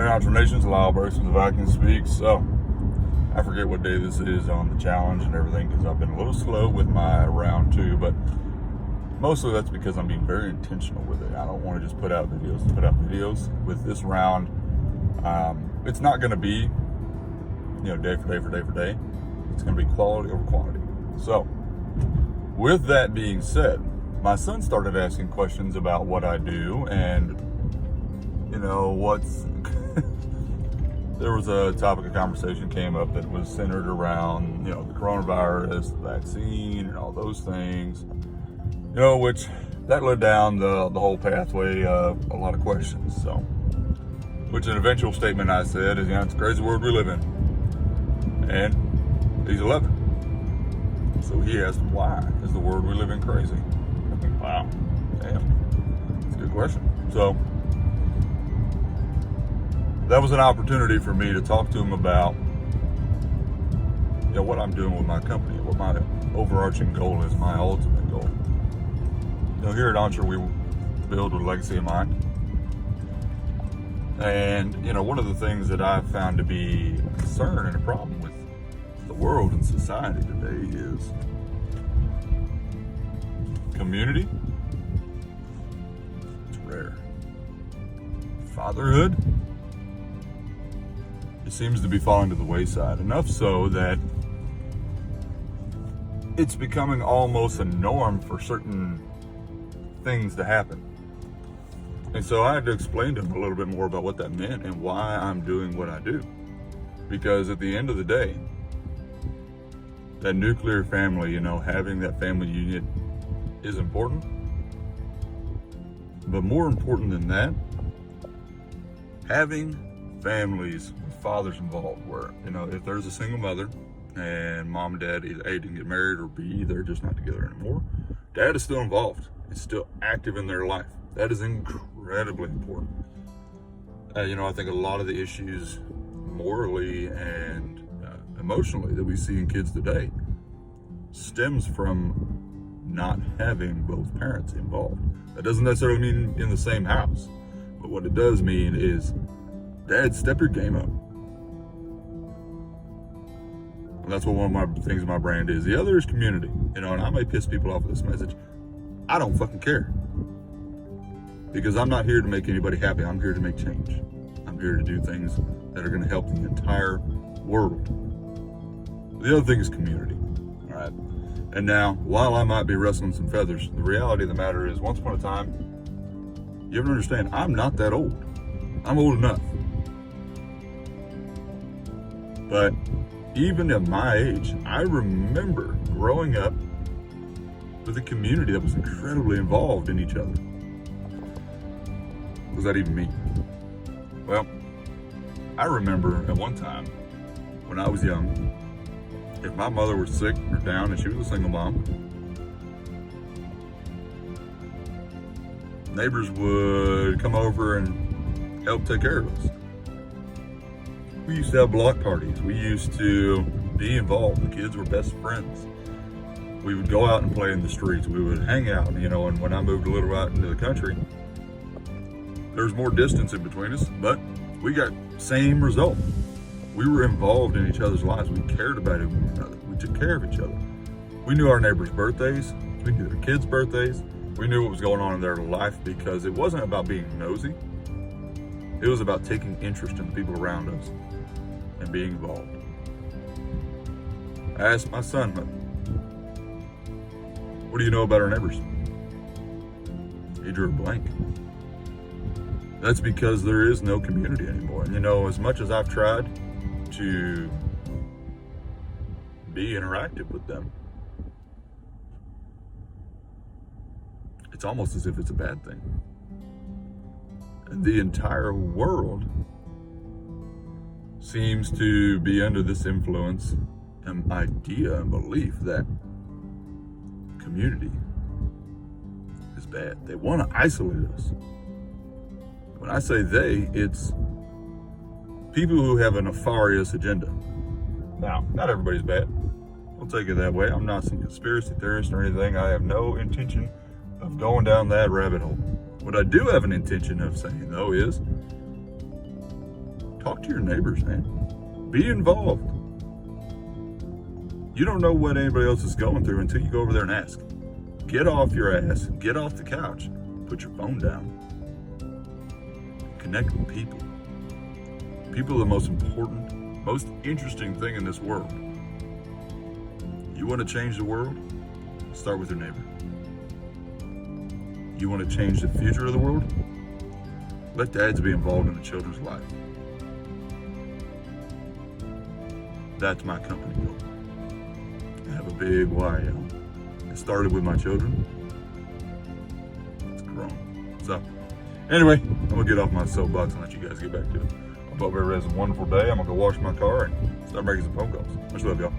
Natural Nations, Lyle Burks from the Vikings Speaks. So, I forget what day this is on the challenge and everything because I've been a little slow with my round 2, but mostly that's because I'm being very intentional with it. I don't want to just put out videos to put out videos. With this round, it's not going to be, day for day for day for day. It's going to be quality over quantity. So, with that being said, my son started asking questions about what I do and, what's... There was a topic of conversation came up that was centered around, the coronavirus, the vaccine, and all those things, which that led down the whole pathway of a lot of questions. So, which an eventual statement I said is, it's a crazy world we live in. And he's 11. So he asked, why is the world we live in crazy? I think, wow, damn, that's a good question. So, that was an opportunity for me to talk to him about, what I'm doing with my company, what my overarching goal is, my ultimate goal. Here at Onshore, we build with a legacy in mind. And, one of the things that I've found to be a concern and a problem with the world and society today is community. It's rare. Fatherhood. It seems to be falling to the wayside, enough so that it's becoming almost a norm for certain things to happen. And so I had to explain to him a little bit more about what that meant and why I'm doing what I do. Because at the end of the day, that nuclear family, having that family unit is important. But more important than that, having families with fathers involved where, if there's a single mother and mom and dad either A, didn't get married, or B, they're just not together anymore, dad is still involved. He's still active in their life. That is incredibly important. I think a lot of the issues morally and emotionally that we see in kids today stems from not having both parents involved. That doesn't necessarily mean in the same house, but what it does mean is, Dad, step your game up. And that's what one of my things in my brand is. The other is community. And I may piss people off with this message. I don't fucking care. Because I'm not here to make anybody happy. I'm here to make change. I'm here to do things that are going to help the entire world. The other thing is community. All right. And now, while I might be rustling some feathers, the reality of the matter is, once upon a time, you have to understand, I'm not that old. I'm old enough. But even at my age, I remember growing up with a community that was incredibly involved in each other. What does that even mean? Well, I remember at one time when I was young, if my mother was sick or down and she was a single mom, neighbors would come over and help take care of us. We used to have block parties. We used to be involved. The kids were best friends. We would go out and play in the streets. We would hang out, and when I moved a little out into the country, there was more distance in between us, but we got same result. We were involved in each other's lives. We cared about one another. We took care of each other. We knew our neighbors' birthdays. We knew their kids' birthdays. We knew what was going on in their life because it wasn't about being nosy. It was about taking interest in the people around us and being involved. I asked my son, what do you know about our neighbors? He drew a blank. That's because there is no community anymore. And as much as I've tried to be interactive with them, it's almost as if it's a bad thing. And the entire world seems to be under this influence and idea and belief that community is bad. They want to isolate us. When I say they, it's people who have a nefarious agenda. Now, not everybody's bad. I'll take it that way. I'm not some conspiracy theorist or anything. I have no intention of going down that rabbit hole. What I do have an intention of saying, though, is Talk to your neighbors, man. Be involved. You don't know what anybody else is going through until you go over there and ask. Get off your ass, get off the couch, put your phone down. Connect with people. People are the most important, most interesting thing in this world. You want to change the world? Start with your neighbor. You want to change the future of the world? Let dads be involved in the children's life. That's my company goal. I have a big why. It started with my children. It's grown. So, anyway, I'm going to get off my soapbox and let you guys get back to it. I hope everybody has a wonderful day. I'm going to go wash my car and start making some phone calls. Much love, y'all.